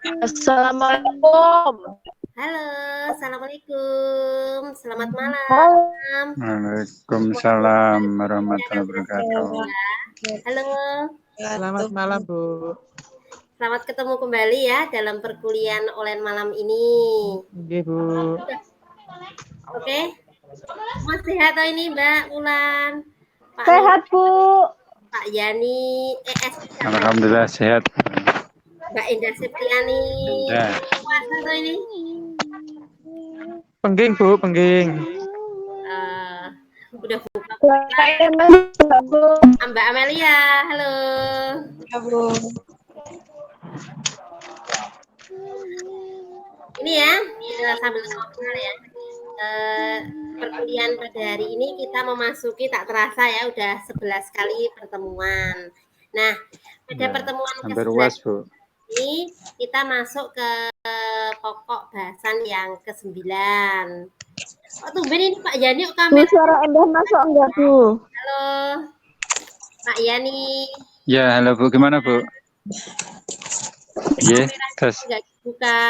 Assalamualaikum. Halo, assalamualaikum. Selamat malam. Waalaikumsalam warahmatullahi wabarakatuh. Halo. Selamat malam, Bu. Selamat ketemu kembali ya dalam perkuliahan online malam ini. Oke, Bu. Oke. Mas sehat atau ini, Mbak Ulan? Pak Sehat, Bu. Pak Yani, Alhamdulillah sehat. Mbak Indah Septiani. Indah. Puasa atau ini? Pengging, Bu, pengging. Udah buka. Bu. Mbak Amelia, halo. Bu. Ini ya, kita sambil ngobrol ya. Perkuliahan pada hari ini kita memasuki tak terasa ya udah 11 kali pertemuan. Nah, pada pertemuan ke-11 Bu. ini kita masuk ke pokok bahasan yang ke-9. Oh, tumben ini Pak Yani kok Bu, kamera. suara Endah masuk enggak, Bu? Halo. Pak Yani. Ya, halo Bu, gimana Bu? Iya, terus Enggak buka.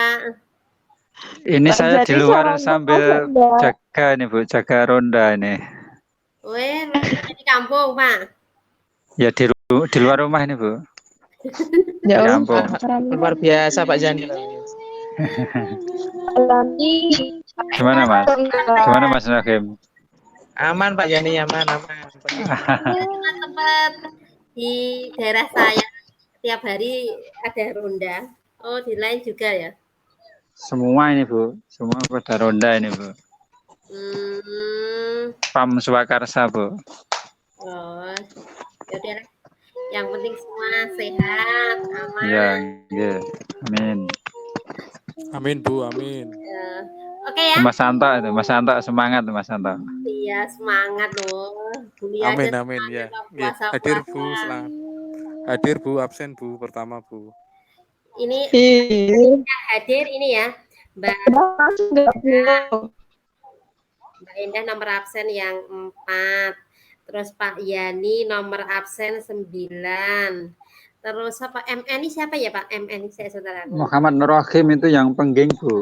ini Pak saya di Jati luar suara sambil Endah masuk enggak? jaga ini Bu, jaga ronda ini. Weh, di kampung, Pak. Ya di luar rumah ini Bu. Ya, Di kampung. Luar biasa, Pak Jani. Gimana Mas? Gimana Mas Rahim? Aman, Pak Yani, aman. Cuma tempat di daerah saya tiap hari ada ronda. Oh, di lain juga ya. Semua ini Bu, semua pada ronda ini Bu. Pam Swakarsa Bu. Oh, yaudah. Yang penting semua sehat, aman. Ya, amin. Amin Bu, amin. Oke ya. Mas Santo itu, Mas Santo semangat Mas Santo. Iya, semangat loh. Amin, amin ya. Hadir Bu, selamat. Hadir Bu, absen Bu, pertama Bu. Ini yang hadir ini ya, Mbak Indah nomor absen yang 4. Terus Pak Yani nomor absen 9. Terus apa MN ini siapa ya Pak? MN saya saudara. Muhammad Nur Rahim itu yang pengging Bu.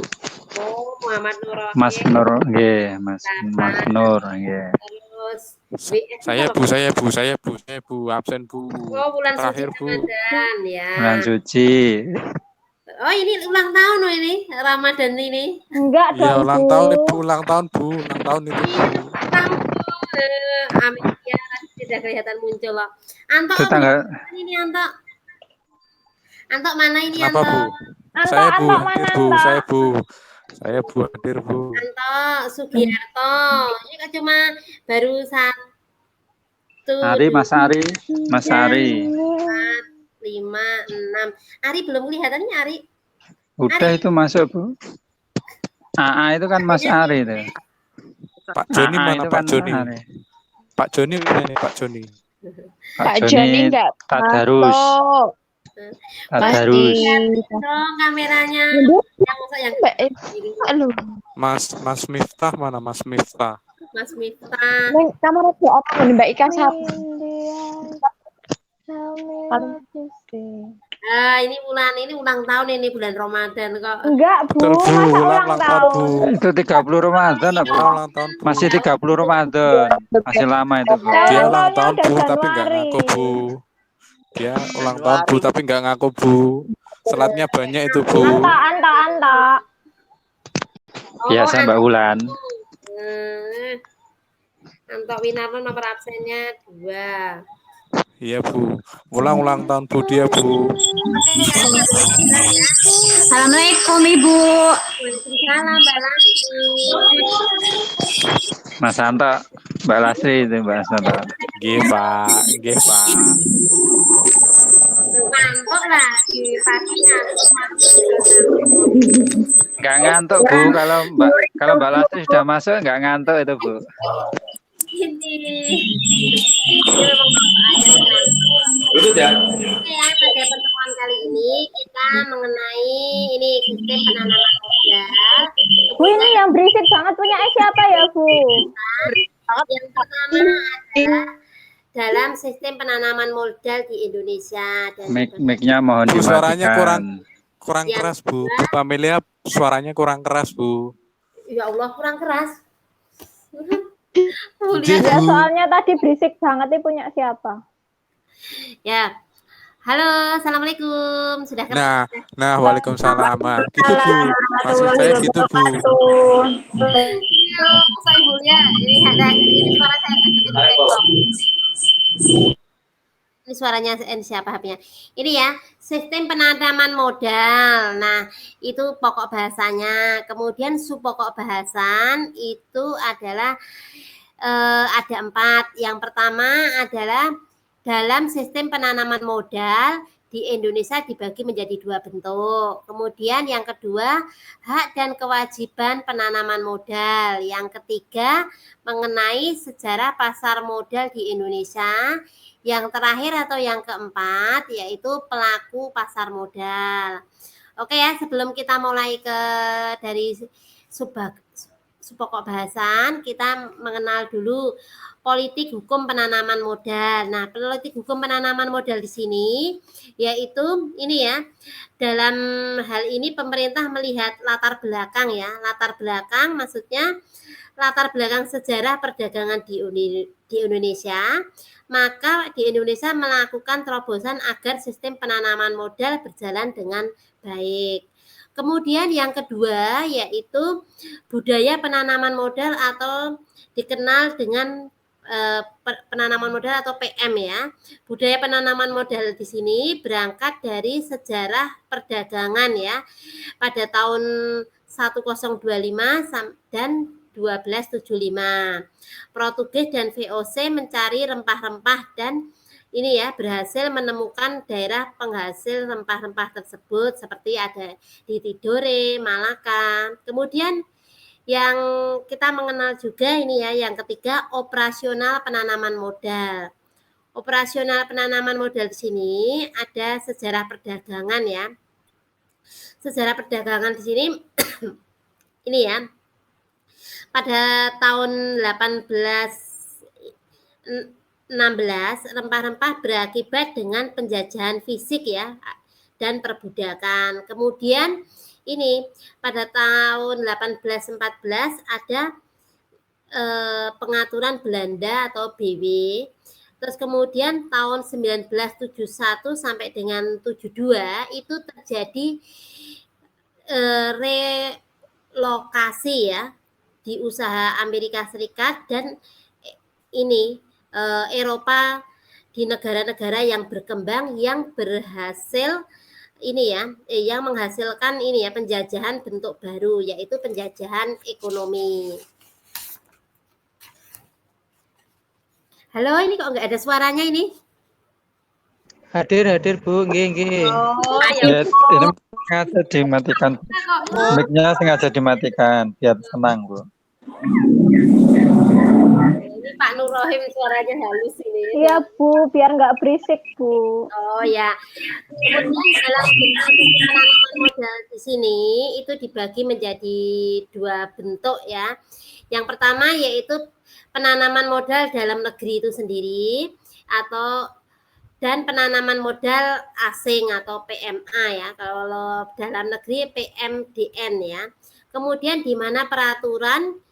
Oh, Muhammad Nur Rahim. Mas Nur, nggih, Mas Nur, nggih. Terus Saya Bu, absen Bu. Oh, bulan terakhir suci Bu. Ramadan ya. Bulan suci. Oh, ini ulang tahun loh ini Ramadan ini. Enggak dong, Iya, ulang Bu. tahun Bu, ulang tahun Bu, ulang tahun itu Bu. Amin ya, tidak kelihatan muncul loh. Anto, ini Anto. Anto mana ini Kenapa Anto? Bu? Saya Bu, hadir Bu, saya Bu hadir Bu. Anto Sugiarto, ini kan cuma baru 1. Mas Ari. 4, 5, 6. Ari belum kelihatan ini Ari. Udah Ari. itu masuk Bu. AA itu kan Mas Ari itu. Pak Joni mana itu Pak kan Joni? Ari. Pak Joni mana nih Pak Joni? Pak Joni enggak Tadarus. Tadarus. Dong kameranya. Mas Miftah mana Mas Miftah? Mas Miftah. Kamera di apa nih Mbak Ika satu? Ini ulang tahun ini bulan Ramadan kok. Enggak, Bu. Betul Bu, Masa ulang tahun Bu. Itu 30 Ramadan apa? Ulang tahun Bu. Masih 30 Ramadan. Masih lama itu Bu. Dia ulang tahun Bu, tapi nggak ngaku Bu. Dia ulang tahun Bu, tapi nggak ngaku Bu. Selatnya banyak itu Bu. Anta. Biasa Mbak Wulan. Anto Winarno nomor absennya 2. Iya Bu, ulang tahun Bu dia Bu. Assalamualaikum Ibu. Waalaikumsalam Mbak Lasri. Mas Santo, Mbak Lasri itu Mbak Santo. Nggih Pak. Ngantuk lah di pagi ngantuk. Nggak ngantuk Bu, kalau Mbak Lasri sudah masuk nggak ngantuk itu Bu. Ini memang Oke ya, pada pertemuan kali ini kita mengenai ini sistem penanaman modal. Bu, ini yang berisik banget punya siapa ya Bu? Yang pertama adalah dalam sistem penanaman modal di Indonesia. Mic-nya mohon Bu, suaranya dimatikan. kurang Yang keras Bu. Bu Pamelia suaranya kurang keras Bu. ya Allah kurang keras. Bu Nggih, lihat Ya, Bu. soalnya tadi berisik banget nih punya siapa? ya. Halo, assalamualaikum. Sudah ketemu. Nah, waalaikumsalam. Nah, gitu Bu. Maksud saya gitu Bu. Iya, saya Bulia. Ini suara saya deketin laptop. Ini suaranya siapa HP-nya? Ini ya, sistem penanaman modal. Nah, itu pokok bahasanya. Kemudian subpokok bahasan itu adalah ada 4. Yang pertama adalah dalam sistem penanaman modal di Indonesia dibagi menjadi 2 bentuk. Kemudian yang kedua, hak dan kewajiban penanaman modal. Yang ketiga, mengenai sejarah pasar modal di Indonesia. Yang terakhir atau yang keempat yaitu pelaku pasar modal. Oke ya, sebelum kita mulai dari subpokok bahasan, kita mengenal dulu politik hukum penanaman modal. Nah, politik hukum penanaman modal di sini yaitu ini ya. Dalam hal ini pemerintah melihat latar belakang ya. Latar belakang maksudnya latar belakang sejarah perdagangan di Indonesia. Maka di Indonesia melakukan terobosan agar sistem penanaman modal berjalan dengan baik. Kemudian yang kedua yaitu budaya penanaman modal atau dikenal dengan penanaman modal atau PM ya. Budaya penanaman modal di sini berangkat dari sejarah perdagangan ya. Pada tahun 1025 dan 1275. Portugis dan VOC mencari rempah-rempah dan ini ya berhasil menemukan daerah penghasil rempah-rempah tersebut seperti ada di Tidore, Malaka. Kemudian yang kita mengenal juga ini ya, yang ketiga operasional penanaman modal. Operasional penanaman modal di sini ada sejarah perdagangan ya. Sejarah perdagangan di sini ini ya. Pada tahun 1816 rempah-rempah berakibat dengan penjajahan fisik ya dan perbudakan. Kemudian ini pada tahun 1814 ada pengaturan Belanda atau BW. Terus kemudian tahun 1971 sampai dengan 72 itu terjadi relokasi ya di usaha Amerika Serikat dan ini Eropa di negara-negara yang berkembang yang berhasil ini ya yang menghasilkan ini ya penjajahan bentuk baru yaitu penjajahan ekonomi. Halo, ini kok nggak ada suaranya ini? Hadir Bu, nggih. Oh, Ya, ini sengaja dimatikan. Mic-nya sengaja dimatikan biar tenang, Bu. Ini Pak Nur Rohim suaranya halus ini. Iya Bu, biar nggak berisik Bu. Oh ya. Kemudian dalam bentuk penanaman modal di sini itu dibagi menjadi 2 bentuk ya. Yang pertama yaitu penanaman modal dalam negeri itu sendiri atau dan penanaman modal asing atau PMA ya. Kalau dalam negeri PMDN ya. Kemudian di mana peraturan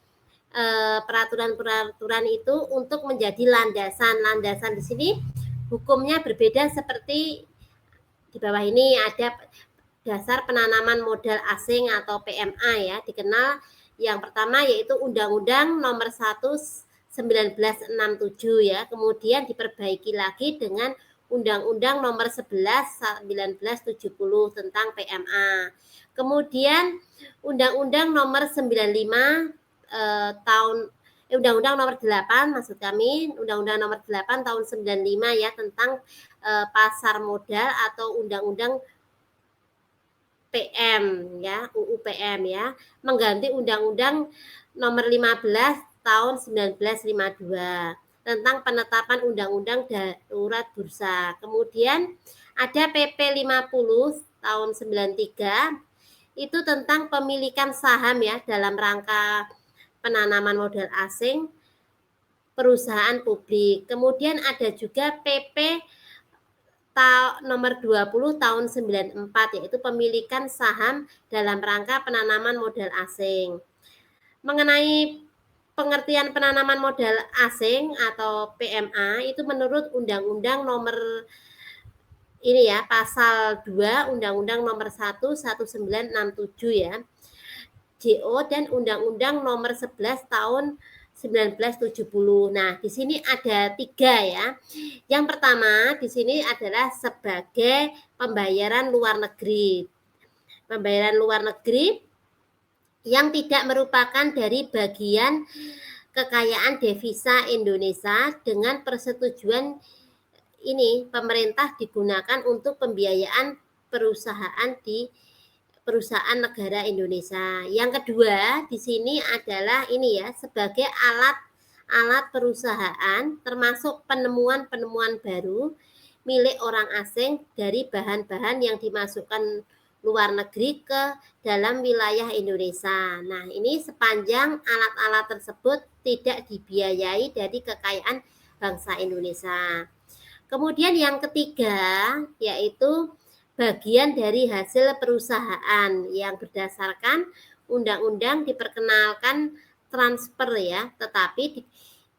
itu untuk menjadi landasan di sini hukumnya berbeda seperti di bawah ini ada dasar penanaman modal asing atau PMA ya, dikenal yang pertama yaitu Undang-Undang Nomor 1 1967 ya, kemudian diperbaiki lagi dengan Undang-Undang Nomor 11 1970 tentang PMA. Kemudian Undang-Undang Nomor 95 Undang-Undang Nomor 8 maksud kami Undang-Undang Nomor 8 tahun 95 ya tentang pasar modal atau Undang-Undang PM ya, UU PM ya, mengganti Undang-Undang Nomor 15 tahun 1952 tentang penetapan Undang-Undang Darurat Bursa. Kemudian ada PP 50 tahun 93 itu tentang pemilikan saham ya dalam rangka penanaman modal asing perusahaan publik. Kemudian ada juga PP nomor 20 tahun 94, yaitu pemilikan saham dalam rangka penanaman modal asing. Mengenai pengertian penanaman modal asing atau PMA itu menurut Undang-Undang nomor ini ya, pasal 2 Undang-Undang nomor 1 1967 ya, JO, dan Undang-Undang nomor 11 tahun 1970. Nah, di sini ada 3 ya. Yang pertama di sini adalah sebagai pembayaran luar negeri. Pembayaran luar negeri yang tidak merupakan dari bagian kekayaan devisa Indonesia dengan persetujuan ini pemerintah digunakan untuk pembiayaan perusahaan di perusahaan negara Indonesia. Yang kedua di sini adalah ini ya, sebagai alat perusahaan termasuk penemuan-penemuan baru milik orang asing dari bahan-bahan yang dimasukkan luar negeri ke dalam wilayah Indonesia. Nah, ini sepanjang alat-alat tersebut tidak dibiayai dari kekayaan bangsa Indonesia. Kemudian yang ketiga yaitu bagian dari hasil perusahaan yang berdasarkan undang-undang diperkenalkan transfer ya, tetapi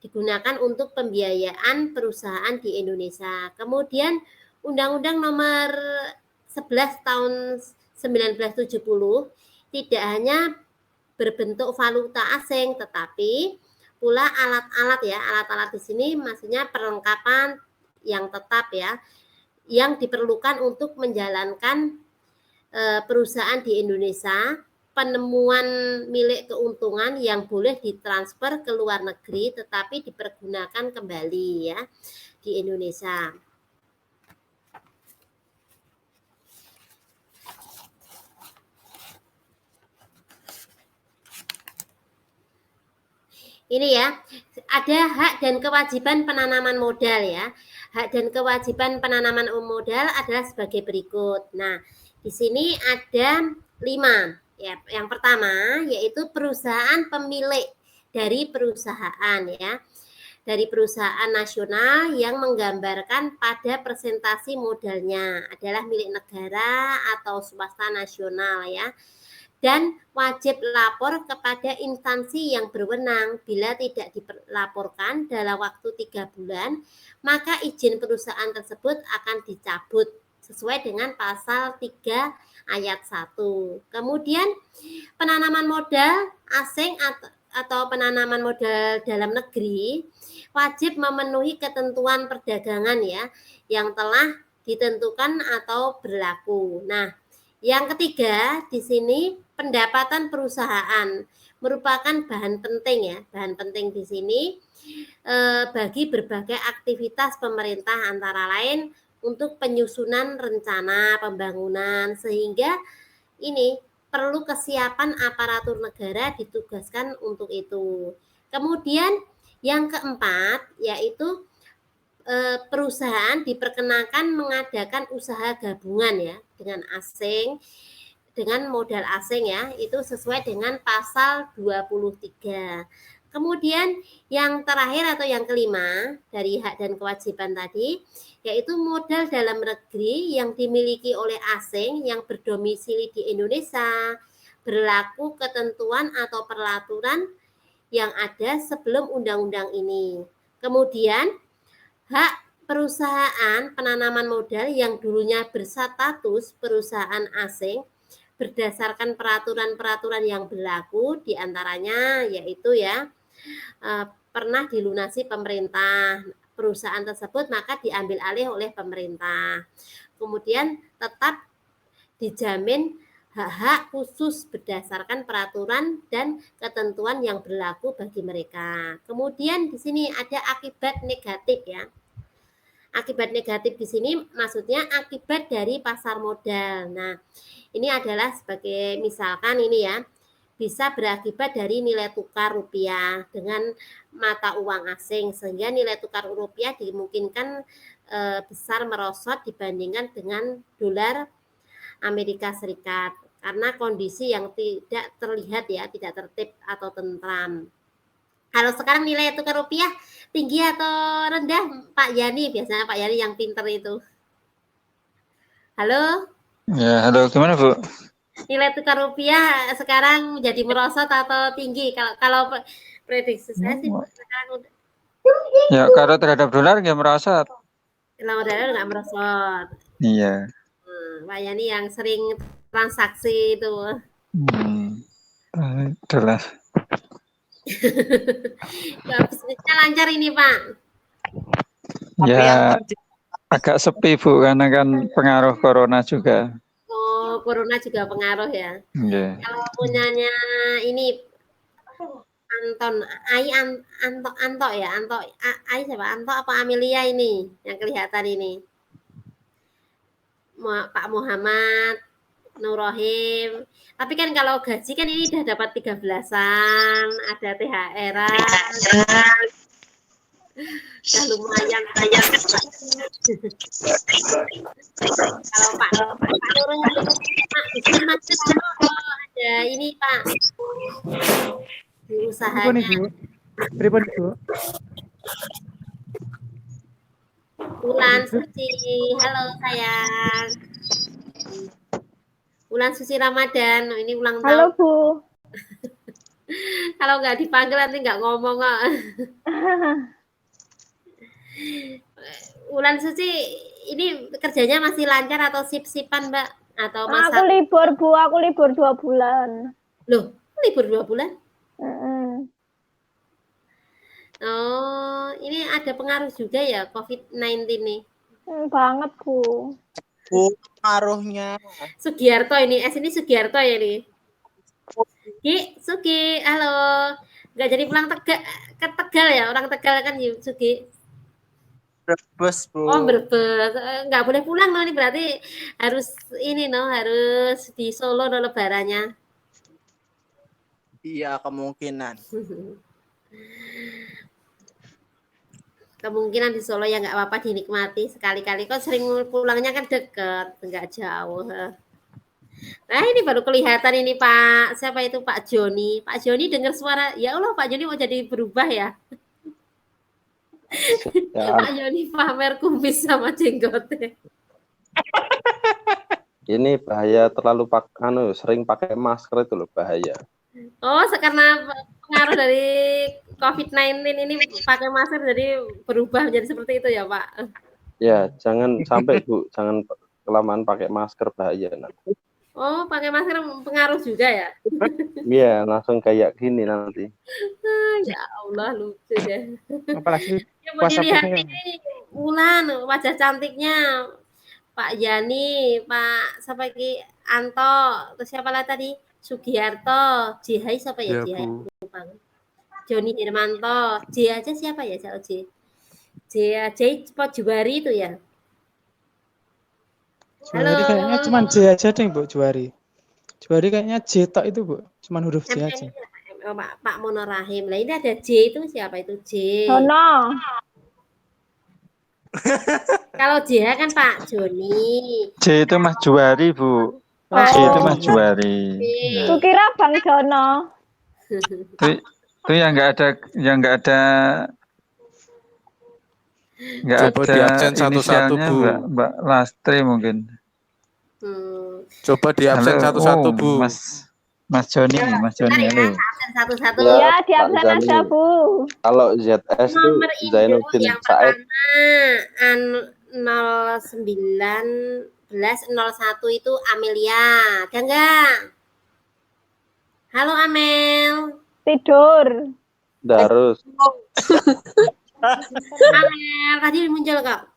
digunakan untuk pembiayaan perusahaan di Indonesia. Kemudian Undang-Undang nomor 11 tahun 1970 tidak hanya berbentuk valuta asing, tetapi pula alat-alat ya, alat-alat di sini maksudnya perlengkapan yang tetap ya, yang diperlukan untuk menjalankan perusahaan di Indonesia, penemuan milik keuntungan yang boleh ditransfer ke luar negeri tetapi dipergunakan kembali ya di Indonesia. Ini ya, ada hak dan kewajiban penanaman modal ya. Hak dan kewajiban penanaman modal adalah sebagai berikut. Nah, di sini ada 5. Ya, yang pertama yaitu perusahaan pemilik dari perusahaan ya. Dari perusahaan nasional yang menggambarkan pada presentasi modalnya adalah milik negara atau swasta nasional ya. Dan wajib lapor kepada instansi yang berwenang. Bila tidak dilaporkan dalam waktu 3 bulan, maka izin perusahaan tersebut akan dicabut sesuai dengan pasal 3 ayat 1. Kemudian penanaman modal asing atau penanaman modal dalam negeri wajib memenuhi ketentuan perdagangan ya yang telah ditentukan atau berlaku. Nah, yang ketiga di sini pendapatan perusahaan merupakan bahan penting ya. Bahan penting di sini bagi berbagai aktivitas pemerintah antara lain untuk penyusunan rencana pembangunan, sehingga ini perlu kesiapan aparatur negara ditugaskan untuk itu. Kemudian yang keempat yaitu perusahaan diperkenakan mengadakan usaha gabungan ya dengan asing, dengan modal asing ya, itu sesuai dengan pasal 23. Kemudian yang terakhir atau yang kelima dari hak dan kewajiban tadi yaitu modal dalam negeri yang dimiliki oleh asing yang berdomisili di Indonesia, berlaku ketentuan atau peraturan yang ada sebelum undang-undang ini. Kemudian hak perusahaan penanaman modal yang dulunya berstatus perusahaan asing berdasarkan peraturan-peraturan yang berlaku, diantaranya yaitu ya pernah dilunasi pemerintah perusahaan tersebut, maka diambil alih oleh pemerintah. Kemudian tetap dijamin hak-hak khusus berdasarkan peraturan dan ketentuan yang berlaku bagi mereka. Kemudian di sini ada akibat negatif ya. Akibat negatif di sini maksudnya akibat dari pasar modal. Nah, ini adalah sebagai misalkan ini ya, bisa berakibat dari nilai tukar rupiah dengan mata uang asing, sehingga nilai tukar rupiah dimungkinkan besar merosot dibandingkan dengan dolar Amerika Serikat karena kondisi yang tidak terlihat ya, tidak tertib atau tentram. Kalau sekarang nilai tukar rupiah tinggi atau rendah, Pak Yani? Biasanya Pak Yani yang pinter itu. Halo, Ya, halo, gimana Bu? nilai tukar rupiah sekarang menjadi merosot atau tinggi? Kalau prediksi saya sih sekarang udah Ya, kalau terhadap dolar ya merosot. kalau udah nggak merosot. Iya. Pak Yani yang sering transaksi itu. Dolar. Ya, bisnisnya lancar ini Pak. Ya, agak sepi Bu, karena kan pengaruh corona juga. Oh, corona juga pengaruh ya. Iya. Kalau punyanya ini Anton, Anto ya, Ai siapa? Anto apa Amelia ini yang kelihatan ini? Pak Muhammad Nurrohim. Tapi kan kalau gaji kan ini udah dapat 13-an, ada THR-an. Udah lumayan. Kalau Pak Nurrohim, Pak, bikin macet ada ini Pak. Di usahanya. Pripun Bu? Bulan suci, halo sayang. Bulan suci Ramadan, ini ulang tahun. Halo Bu. Kalau nggak dipanggil nanti nggak ngomong kok. Bulan suci, ini kerjanya masih lancar atau sip-sipan Mbak? Atau Aku masa? libur Bu, aku libur 2 bulan. Loh, libur 2 bulan? Oh, ini ada pengaruh juga ya COVID-19 nih. Banget Bu. Bu, pengaruhnya. Sugiarto ini, ini Sugiarto ya nih. Sugi, halo. Nggak jadi pulang ke Tegal ya, orang Tegal kan Sugi. Brebes Bu. Oh, Brebes. Nggak boleh pulang loh, ini berarti harus ini no, harus di Solo no lebarannya. Iya, kemungkinan. Kemungkinan di Solo ya nggak apa-apa dinikmati sekali-kali. Kok sering pulangnya kan deket, nggak jauh. Nah ini baru kelihatan ini Pak, siapa itu Pak Joni. Pak Joni dengar suara, ya Allah Pak Joni mau jadi berubah ya. Ya, Pak Joni pamer kumis sama jenggotnya. ini bahaya terlalu sering pakai masker itu loh bahaya. Oh, karena pengaruh dari COVID-19 ini pakai masker jadi berubah menjadi seperti itu ya Pak? Ya, jangan sampai Bu, jangan kelamaan pakai masker bahaya nanti. Oh, pakai masker pengaruh juga ya? Iya, langsung kayak gini nanti. Ya Allah, lucu deh. Apalagi Ya mau puasa dilihat puasa. ini Wulan, wajah cantiknya Pak Yani, Pak siapa lagi Anto, terus siapa lagi tadi? Sugiarto, Jihai siapa ya? Ya, Jihai, Bu. lupa. Joni Hermanto, J aja siapa ya? J Juari itu ya? Juari Halo. kayaknya cuma J aja deh Bu, Juari. Juari kayaknya J tok itu Bu, cuma huruf J aja. Pak Mono Rahim. Lah ini ada J itu siapa itu J? Dono. Kalau J kan Pak Joni. J itu Mas Juari Bu. Pak J itu Mas Juari. Joni. Ku kira Bang Dono. Itu yang nggak ada Coba di absen satu-satu, inisialnya Bu. Mbak Lastri mungkin. Coba di absen Halo. satu-satu, Bu. Mas Joni, Mas Joni, halo. Absen satu-satu. Ya, Ya, di Pak absen Zani. aja Bu. Kalau ZS itu Nomor induk Zainuddin yang Said. pertama 091101 itu Amelia. Ada enggak? Halo Amel. Tidur. Darus. Amel tadi muncul kok.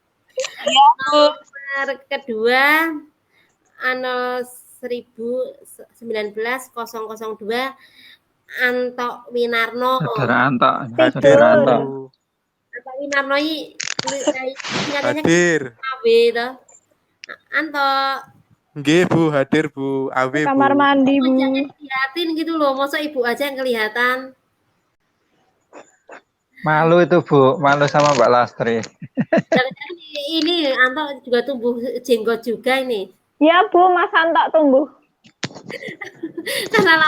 Nomor kedua 0190002 Anto Winarno. Saudara Anto, Tidur. Saudara Anto. Anto Winarno ini nyatanya Hadir. AB toh. Anto Nggih, Bu, hadir, Bu. Awe, Bu. Kamar mandi Bu. jangan dilihatin gitu loh, masa ibu aja yang kelihatan. Malu itu Bu, malu sama Mbak Lastri. Jangan-jangan ini Anto juga tumbuh jenggot juga ini. Ya Bu, Mas Anto tumbuh. Karena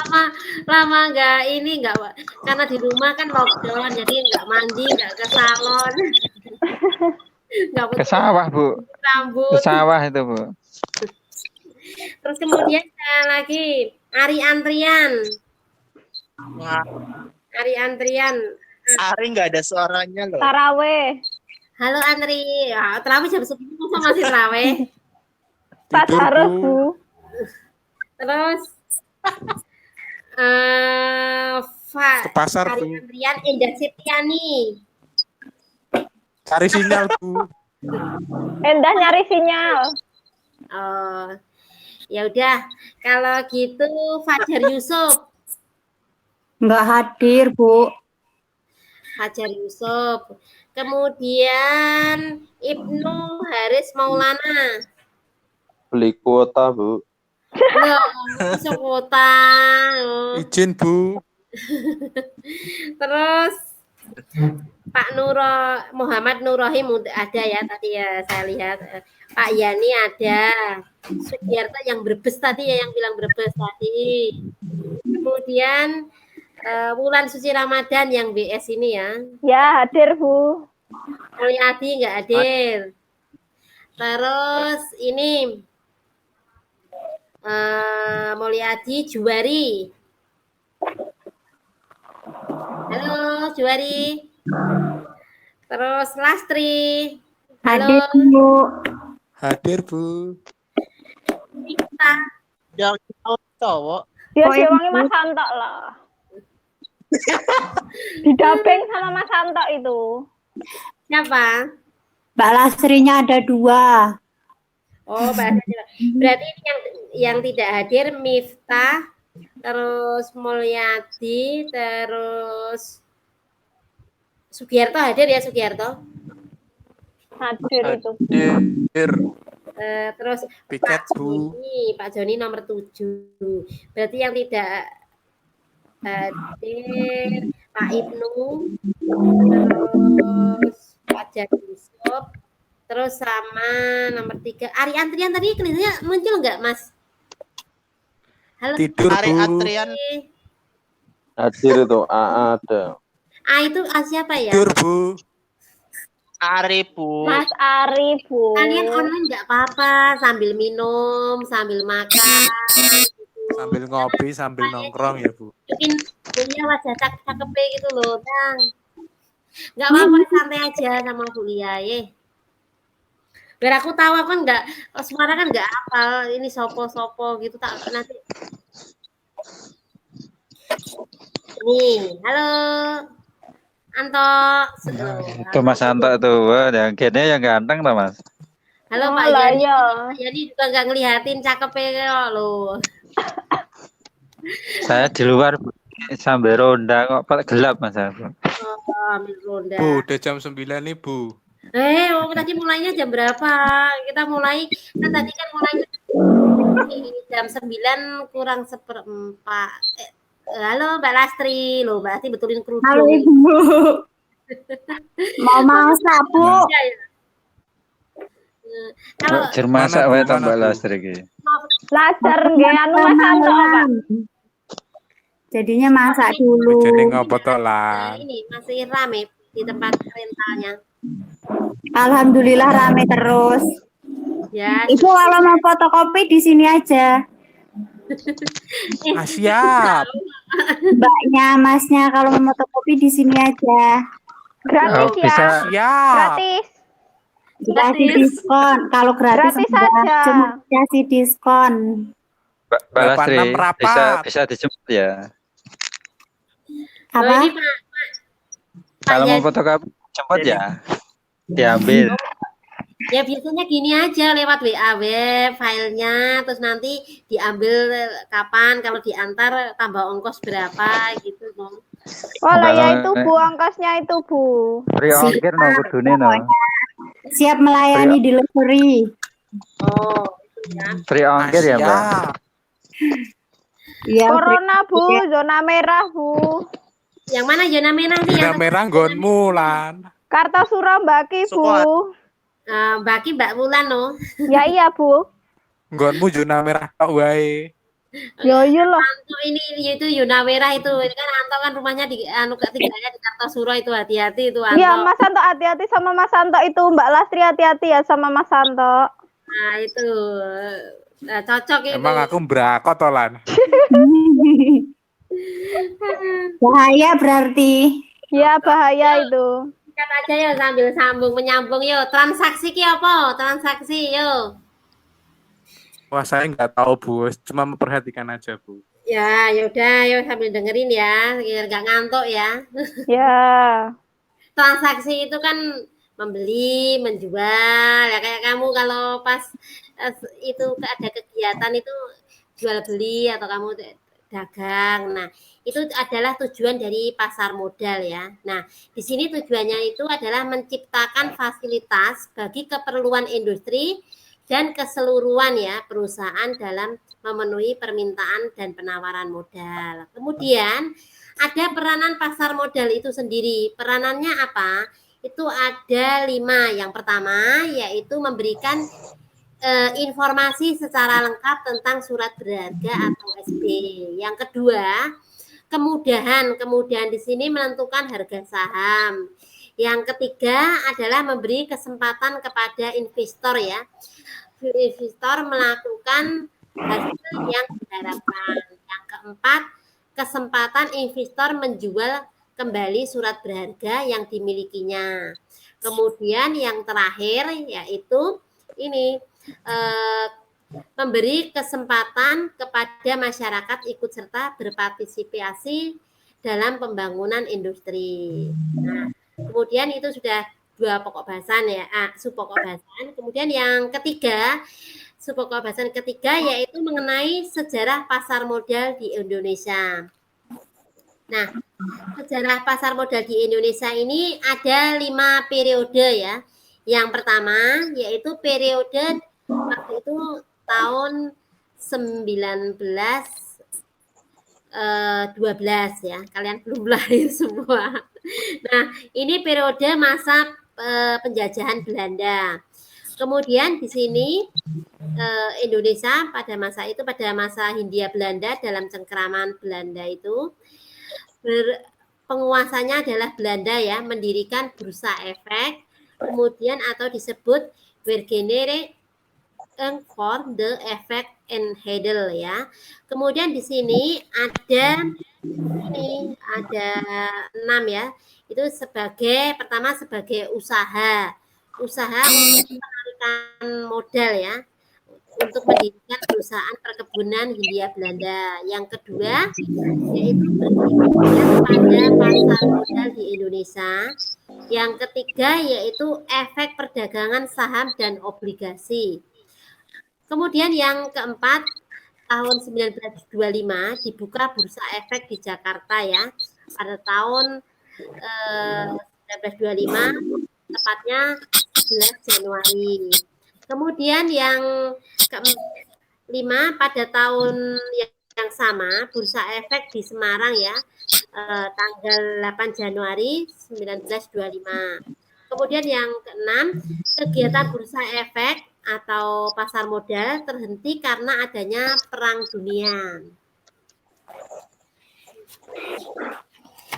lama nggak karena di rumah kan lockdown jadi nggak mandi, nggak ke salon. Nggak Ke sawah Bu, rambut. ke sawah itu Bu. Terus kemudian lagi Ari Antrian. Wah, Ari Antrian. Ari nggak ada suaranya loh. Taraweh. Halo Andri. Ah, terawih jam 10 masa masih terawih. Pas Tidur, harus, Bu. Bu. Terus Ke pasar, Ari Bu. Antrian Indah Septiani. Cari sinyal, Bu. Endah nyari sinyal. Oh, ya udah. Kalau gitu Fajar Yusuf. Nggak hadir, Bu. Fajar Yusuf. Kemudian Ibnu Haris Maulana. Beli kuota, Bu. Loh, masuk kota. Oh. Izin, Bu. Terus Pak Muhammad Nurrohim ada ya tadi ya saya lihat. Pak Yani ada. Sugiarto yang Brebes tadi ya yang bilang Brebes tadi. Kemudian Wulan Suci Ramadan yang BS ini ya. Ya, hadir, Bu. Mulyadi nggak hadir. Terus ini Mulyadi Juwari. Halo Juwari. Terus Lastri. Hadir, Halo Bu. Hadir, Bu. Nita. Yang cowok. Dia Oh, diwangi Ibu. Mas Santo lah. Didaping sama Mas Santo itu. Siapa? Mbak Lasrinya ada 2. Oh, berarti ini yang tidak hadir Miftah, terus Mulyadi, terus Sugiarto hadir ya Sugiarto. Hadir itu. Hadir. Terus Piket, Pak Bu. Joni nomor 7. Berarti yang tidak hadir Pak Ibnu, terus Fajar Yusuf, terus sama nomor 3 Ari Antrian tadi kelihatannya muncul nggak Mas? Halo. Tidur, Ari Bu. Antrian Hadir itu, ada. Itu siapa ya? Tidur, Bu. Ari, Bu. Mas Ari, Bu. Kalian online nggak apa-apa sambil minum, sambil makan. Sambil ngopi, sambil nongkrong ya, Bu. Mungkin punya wajah cakep gitu loh, Tang. Nggak apa-apa, santai aja sama kuliah, ya. Biar aku tahu aku kan nggak, suara kan nggak hafal, ini sopo-sopo gitu tak nanti. Nih, halo Anto. Itu Mas Anto tuh, wah, yang kayaknya yang ganteng tuh Mas. Halo Oh, Pak lah, Yani. ya. Pak Yani juga nggak ngelihatin cakepnya loh. Saya di luar sambil ronda kok gelap Mas. Oh, ambil ronda. Bu, udah jam 9 nih, Bu. Tadi mulainya jam berapa? Kita mulai kan tadi kan mulainya jam 9 kurang 1/4. Halo Mbak Lastri, loh Mbak Lastri betulin kerudung. Halo, Ibu. Mau masak, Bu. Iya, ya. Kalau Jermasak Mana, Bu? wae Mana, tambah Bu? lastri iki. Lajar nggih anu Mas Santo, Pak. Jadinya masak dulu. Jadi ngopo to, nah, Lan? ini masih rame di tempat rentalnya. Alhamdulillah rame terus. Ya, Ibu kalau mau fotokopi di sini aja. Ah, siap. Mbaknya, Masnya kalau mau fotokopi di sini aja. Gratis Oh, ya. bisa. Siap. Gratis. Dikasih diskon. Kalau gratis, Gratis enggak. aja. Cuma dikasih diskon. Mbak Lastri 86 rapat. bisa dijemput ya. loh, Apa? ini Pak Kalau mau Yani. fotokopi jemput ya. Diambil. Ya biasanya gini aja lewat WA web filenya, terus nanti diambil kapan, kalau diantar tambah ongkos berapa gitu dong. Oh lah ya Kalau- itu Bu ongkosnya itu Bu. Free ongkir no kudune no. Siap melayani delivery. Oh, itu ya. Free ongkir ya, Mbak. Siap. Iya, Corona Bu, zona merah Bu. Yang mana zona merah nih? Zona Yang merah nggonmu, Lan. Kartosuro Baki Bu. Baki Mbak Wulan no. Ya iya Bu. Nggonmu zona merah tok wae. Yo yo loh. Anto ini itu zona merah itu. Ini kan Anto kan rumahnya di tinggalnya di Kartosuro itu, hati-hati itu Anto. Iya Mas Santo hati-hati sama Mas Santo itu Mbak Lastri hati-hati ya sama Mas Santo. Nah, itu. Nah, cocok itu. Emang aku mbrakot tolan. Bahaya berarti. Ya bahaya itu. Sikat aja ya sambil sambung menyambung yo. Transaksi ki apa? Transaksi yo. Wah, saya nggak tahu, Bu. Cuma memperhatikan aja, Bu. Ya, yaudah, yo sambil dengerin ya, biar nggak ngantuk ya. Ya. Transaksi itu kan membeli, menjual. Ya kayak kamu kalau pas itu ada kegiatan itu jual beli atau kamu dagang. Nah, itu adalah tujuan dari pasar modal ya. Nah, di sini tujuannya itu adalah menciptakan fasilitas bagi keperluan industri dan keseluruhan ya perusahaan dalam memenuhi permintaan dan penawaran modal. Kemudian ada peranan pasar modal itu sendiri. Peranannya apa? Itu ada 5. Yang pertama yaitu memberikan informasi secara lengkap tentang surat berharga atau SB. Yang kedua, kemudahan di sini menentukan harga saham. Yang ketiga adalah memberi kesempatan kepada investor ya. Investor melakukan hasil yang diharapkan. Yang keempat, kesempatan investor menjual kembali surat berharga yang dimilikinya. Kemudian yang terakhir yaitu ini memberi kesempatan kepada masyarakat ikut serta berpartisipasi dalam pembangunan industri. Nah, kemudian itu sudah 2 pokok bahasan ya, subpokok bahasan. Kemudian yang ketiga, subpokok bahasan ketiga yaitu mengenai sejarah pasar modal di Indonesia. Nah, sejarah pasar modal di Indonesia ini ada 5 periode ya. Yang pertama yaitu periode waktu itu tahun 1912 ya. Kalian belum lahir semua. Nah, ini periode masa penjajahan Belanda. Kemudian di sini Indonesia pada masa itu, pada masa Hindia Belanda, dalam cengkeraman Belanda itu penguasanya adalah Belanda ya, mendirikan bursa efek, kemudian atau disebut Werkgenere for the effect and handle ya. Kemudian di sini ada 6 ya. Itu sebagai pertama sebagai usaha untuk menarikan modal ya, untuk mendirikan perusahaan perkebunan Hindia Belanda. Yang kedua yaitu berpikir pada pasar modal di Indonesia. Yang ketiga yaitu efek perdagangan saham dan obligasi. Kemudian yang keempat, tahun 1925 dibuka bursa efek di Jakarta ya. Pada tahun 1925, tepatnya 11 Januari. Kemudian yang kelima, pada tahun yang sama, bursa efek di Semarang ya, tanggal 8 Januari 1925. Kemudian yang keenam, kegiatan bursa efek atau pasar modal terhenti karena adanya perang dunia.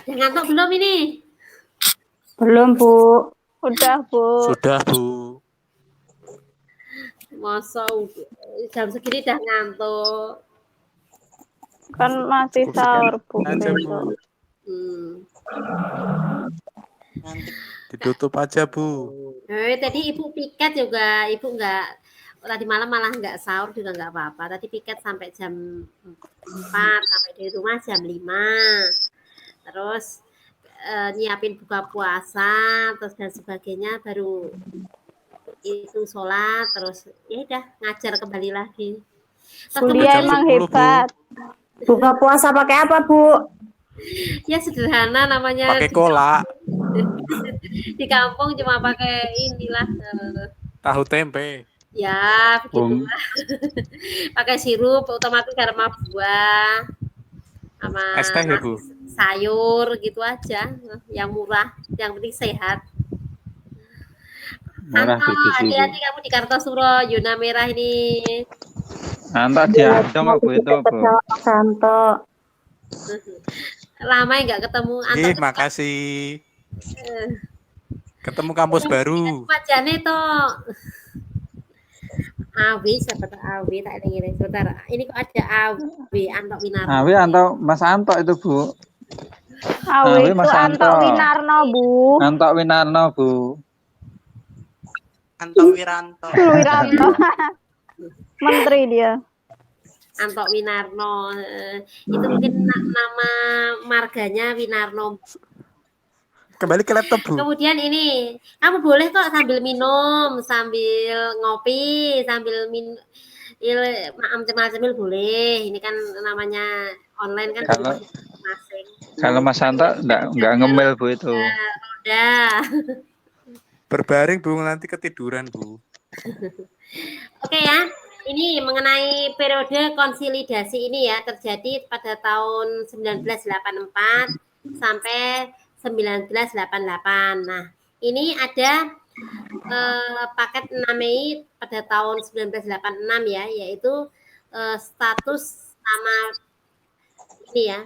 Udah ngantuk belum ini? Belum, Bu. Udah, Bu. Sudah, Bu. Masa jam segini udah ngantuk. Kan masih Cukup sahur, Bu. sekian aja, Bu. besok. Ditutup aja, Bu. Tadi Ibu piket juga, Ibu enggak, tadi malam malah enggak sahur juga enggak apa-apa. Tadi piket sampai jam 4, sampai di rumah jam 5. Terus nyiapin buka puasa, terus dan sebagainya, baru itu sholat, terus ya udah ngajar kembali lagi. Terus Kuliah jam emang 10, Bu. hebat. Buka puasa pakai apa, Bu? ya sederhana namanya. Pakai kolak, Di kampung cuma pakai inilah. tahu tempe. Ya, begitu. Pakai sirup, otomatis garam buah, sama Es teh ya, Bu? sayur gitu aja, yang murah, yang penting sehat. Murah Anto, di gizi, Bu. hati-hati kamu di Kartosuro, zona merah ini. Antak diadong aku itu, Bu. Santo. Lama nggak ketemu. Anto, Makasih. Ketemu kampus baru. wajahnya toh. AW siapa tuh AW tak eling sebentar. Ini kok ada AW Anto Winarno. Awi atau Mas Anto itu Bu. Awe Awi itu Mas Anto Anto. Winarno, Bu. Anto Winarno Bu. Anto Wiranto. Wiranto. Menteri dia. Anto Winarno. Itu mungkin nama marganya Winarno. Kembali ke laptop, Bu. Kemudian ini, kamu boleh kok sambil minum, sambil ngopi, sambil macam-macam boleh. Ini kan namanya online kan Kalau masing-masing. kalau Mas Anto enggak ngemil Bu itu. Udah. Berbaring, Bu, nanti ketiduran, Bu. Oke ya. Ini mengenai periode konsolidasi ini ya terjadi pada tahun 1984 sampai 1988. Nah, ini ada paket 6 Mei pada tahun 1986 ya, yaitu status nama ini ya,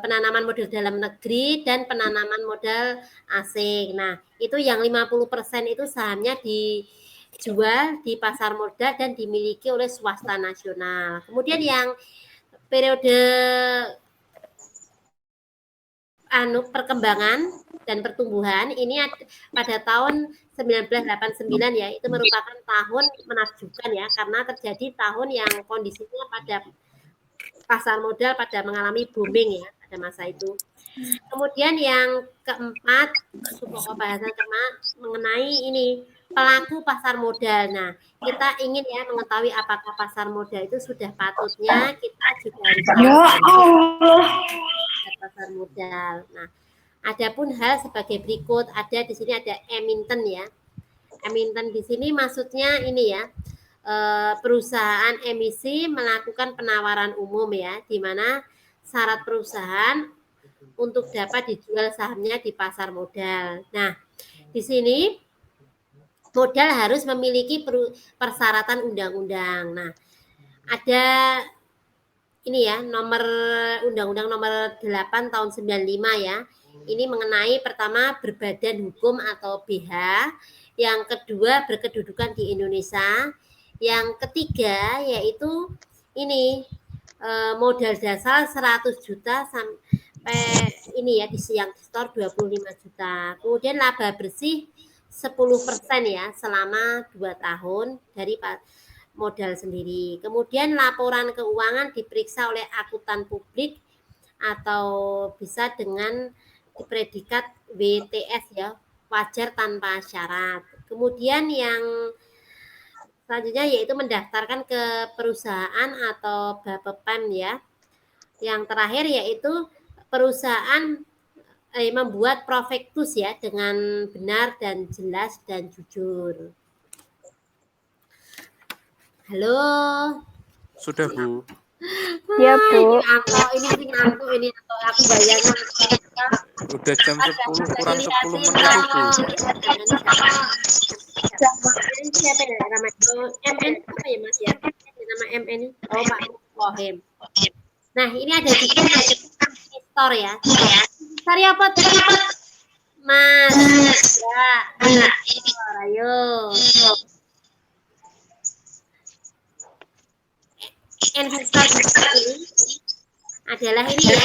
penanaman modal dalam negeri dan penanaman modal asing. Nah, itu yang 50% itu sahamnya dijual di pasar modal dan dimiliki oleh swasta nasional. Kemudian yang periode perkembangan dan pertumbuhan ini pada tahun 1989 ya, itu merupakan tahun menakjubkan ya, karena terjadi tahun yang kondisinya pada pasar modal pada mengalami booming ya pada masa itu. Kemudian yang keempat, pokok bahasan mengenai ini pelaku pasar modal. Nah, kita ingin ya mengetahui apakah pasar modal itu sudah patutnya kita juga harus pasar modal. Nah, adapun hal sebagai berikut, ada di sini ada emiten ya. Emiten di sini maksudnya ini ya, perusahaan emisi melakukan penawaran umum ya, di mana syarat perusahaan untuk dapat dijual sahamnya di pasar modal. Nah, di sini modal harus memiliki persyaratan undang-undang. Nah, ada ini ya, nomor Undang-Undang nomor 8 tahun 95 ya. Ini mengenai pertama berbadan hukum atau BH, yang kedua berkedudukan di Indonesia, yang ketiga yaitu ini modal dasar 100 juta sampai ini ya di siang store 25 juta. Kemudian laba bersih 10% ya selama 2 tahun dari modal sendiri. Kemudian laporan keuangan diperiksa oleh akuntan publik atau bisa dengan predikat WTS ya, wajar tanpa syarat. Kemudian yang selanjutnya yaitu mendaftarkan ke perusahaan atau BAPEPM ya. Yang terakhir yaitu perusahaan membuat prospektus ya dengan benar dan jelas dan jujur. Halo. Sudah, Bu. Ya, Bu. Ini Anto aku bayangin. Udah jam 10 kurang 10 menit, Bu. Siapa ya nama itu? MN apa ya Mas ya? Nama MN ini? Oh Pak Wohem. Nah ini ada di store ya. Cari apa tuh? Mas. Ya. Ayo. Investor ini adalah ini ya,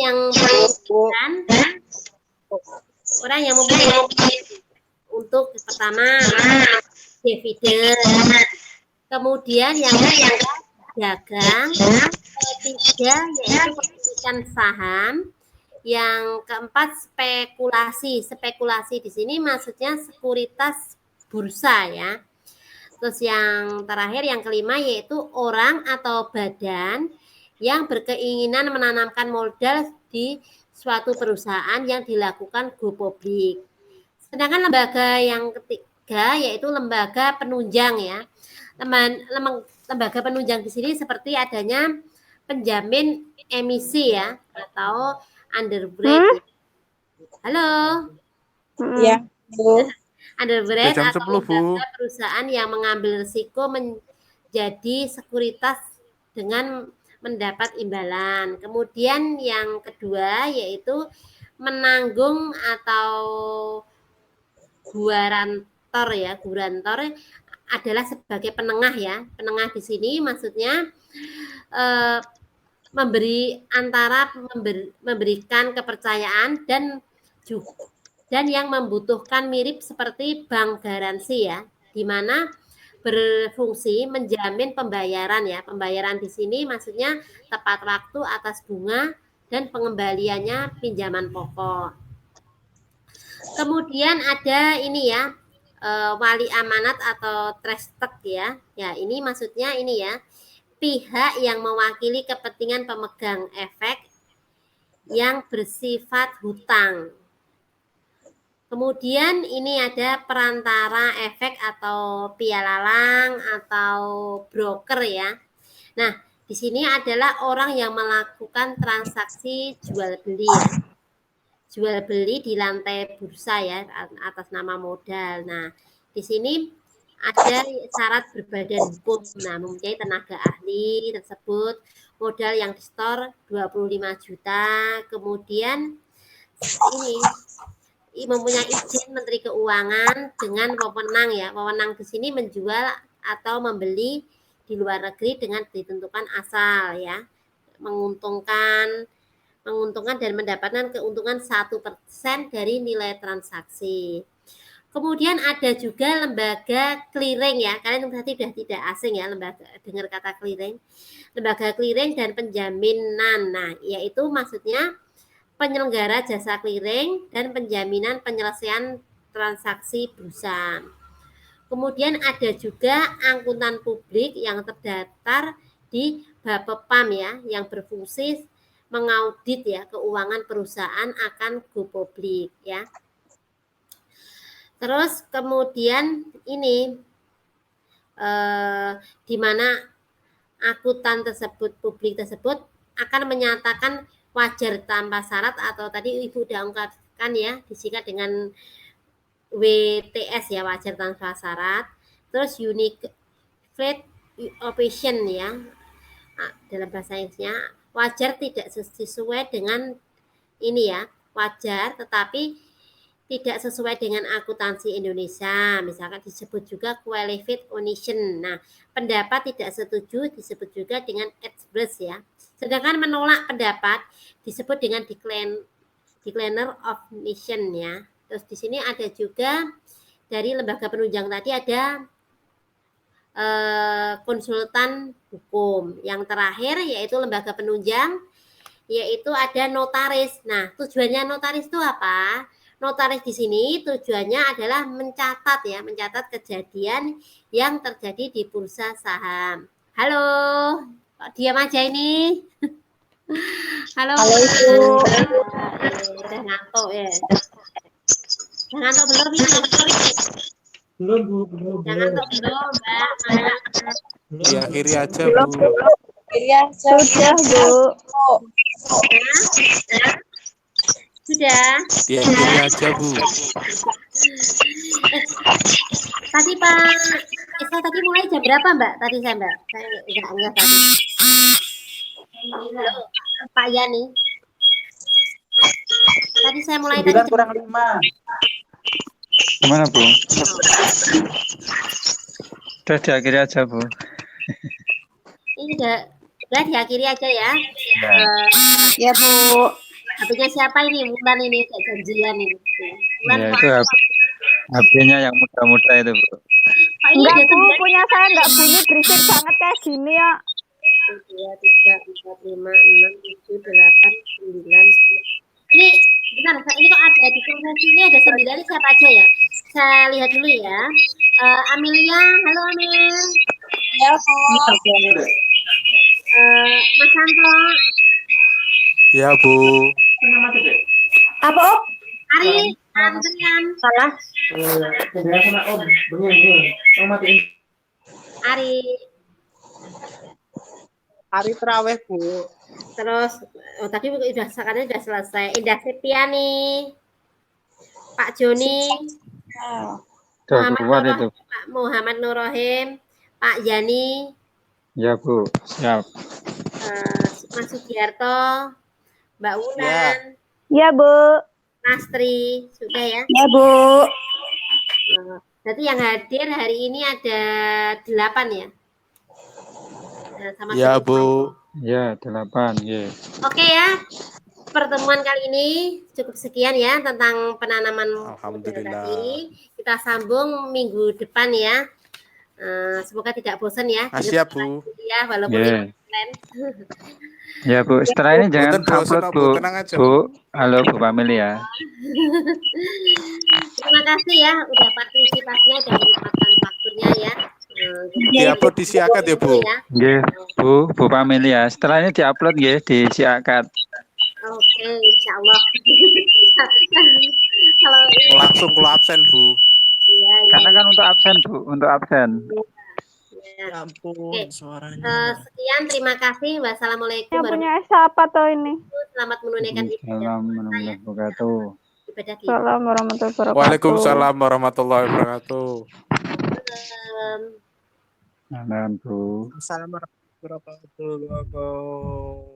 yang membutuhkan orang yang mempunyai untuk pertama dividen, kemudian yang kedua dagang, ketiga yaitu pemilikan saham, yang keempat spekulasi di sini maksudnya sekuritas bursa ya. Terus yang terakhir yang kelima yaitu orang atau badan yang berkeinginan menanamkan modal di suatu perusahaan yang dilakukan go publik. Sedangkan lembaga yang ketiga yaitu lembaga penunjang ya. Lembaga penunjang di sini seperti adanya penjamin emisi ya atau underwrite. Halo. Ya, Bu. Underwrite Jam atau 10, Bu. perusahaan yang mengambil risiko menjadi sekuritas dengan mendapat imbalan. Kemudian yang kedua yaitu menanggung atau guarantor ya, guarantor adalah sebagai penengah ya. Penengah di sini maksudnya memberikan kepercayaan dan yang membutuhkan mirip seperti bank garansi ya, di mana berfungsi menjamin pembayaran ya. Pembayaran di sini maksudnya tepat waktu atas bunga dan pengembaliannya pinjaman pokok. Kemudian ada ini ya, wali amanat atau trustee ya. Ya, ini maksudnya ini ya, pihak yang mewakili kepentingan pemegang efek yang bersifat hutang. Kemudian ini ada perantara efek atau pialalang atau broker ya. Nah, di sini adalah orang yang melakukan transaksi jual beli ya. Jual beli di lantai bursa ya, atas nama modal. Nah, di sini ada syarat berbadan hukum. Nah, mempunyai tenaga ahli tersebut, modal yang di-store 25 juta, kemudian ini mempunyai izin Menteri Keuangan dengan wewenang ya. Wewenang di sini menjual atau membeli di luar negeri dengan ditentukan asal ya. Menguntungkan dan mendapatkan keuntungan 1% dari nilai transaksi. Kemudian ada juga lembaga clearing ya. Kalian berarti sudah tidak asing ya lembaga, dengar kata clearing. Lembaga clearing dan penjaminan. Nah, yaitu maksudnya penyelenggara jasa clearing dan penjaminan penyelesaian transaksi bursa. Kemudian ada juga angkutan publik yang terdaftar di Bapepam ya, yang berfungsi mengaudit ya keuangan perusahaan akan go publik ya. Terus kemudian ini di mana akuntan tersebut, publik tersebut akan menyatakan wajar tanpa syarat atau tadi Ibu udah ungkapkan ya, disingkat dengan WTS ya, wajar tanpa syarat. Terus unique flat operation ya, dalam bahasa Inggrisnya wajar tidak sesuai dengan ini ya, wajar tetapi tidak sesuai dengan akuntansi Indonesia, misalkan disebut juga qualified omission. Nah, pendapat tidak setuju disebut juga dengan express ya. Sedangkan menolak pendapat disebut dengan decliner of mission ya. Terus di sini ada juga dari lembaga penunjang tadi ada konsultan hukum. Yang terakhir yaitu lembaga penunjang, yaitu ada notaris. Nah, tujuannya notaris itu apa? Notaris di sini tujuannya adalah mencatat ya, mencatat kejadian yang terjadi di bursa saham. Halo, kok diam aja ini? Halo, Ibu. Udah ngantuk ya. Udah ngantuk belum ya? Belum, Bu. Belum. Jangan ngantuk belum, Mbak. Diakhiri aja, Bu. Sudah, Bu. Sudah. Diakhiri aja, Bu. Tadi Pak Esa tadi mulai jam berapa, Mbak? Tadi saya, Mbak. Saya enggak tadi. Halo, Pak Yani. Tadi saya mulai tadi jam kurang 5. Gimana, Bu? Udah diakhiri aja, Bu. Ini udah diakhiri aja ya. Ya, Bu. HP-nya siapa ini? Bulan ini kayak janjian ini. Bulan Ya, itu HP-nya yang muda-muda itu, Bu. Pak, ini Enggak, ada Bu. 9, Punya saya enggak bunyi berisik banget kayak gini ya. 2, 3, 4, 5, 6, 7, 8, 9, 10. Ini bentar, ini kok ada di konversi ini ada 9, ini siapa aja ya? Saya lihat dulu ya. Amelia, halo Amel. Ya, Bu. Mas Santo, Ya, Bu. Apa, Om? Ari, Andrian, Salah. Ari. Hari terawih, Bu. Terus tadi sekarang sudah selesai. Indah Septiani, Pak Joni, Udah keluar itu. Pak Muhammad Nurrohim, Pak Yani, Ya, Bu. Siap. Mas Sugiarto, Mbak Wulan, Ya, Bu. Mas Tri, sudah ya. Ya, Bu. Berarti yang hadir hari ini ada 8 ya? Sama Ya, Dede Bu. Ya, 8. Ya. Oke ya, pertemuan kali ini cukup sekian ya tentang penanaman modal Alhamdulillah. tadi. Kita sambung minggu depan ya. Semoga tidak bosan ya. Siap, Bu. Ya, walaupun Ya. ini keren. Ya, Bu. Setelah ini jangan Boten bosen, upload, Bu. Bu. Tenang aja. Bu. Halo, Bu Pamili ya. Terima kasih ya udah partisipasinya, udah menyempatkan waktunya ya. Di-upload di Siakat ya, Bu. Nggih, Bu Pamili ya. Setelah ini diupload nggih di Siakat. Oke, insya Allah. Kalau Langsung kalau absen, Bu. iya, iya. Karena kan untuk absen, Bu, untuk absen. Ya. Ya ampun, Oke. suaranya. Sekian, terima kasih. Wassalamualaikum Yang punya warahmatullahi siapa tuh ini? wabarakatuh. Selamat menunaikan Assalamualaikum warahmatullahi wabarakatuh. ibadah kita. Salam warahmatullahi wabarakatuh. Waalaikumsalam warahmatullahi wabarakatuh. Salam, Bu. Assalamualaikum warahmatullahi wabarakatuh.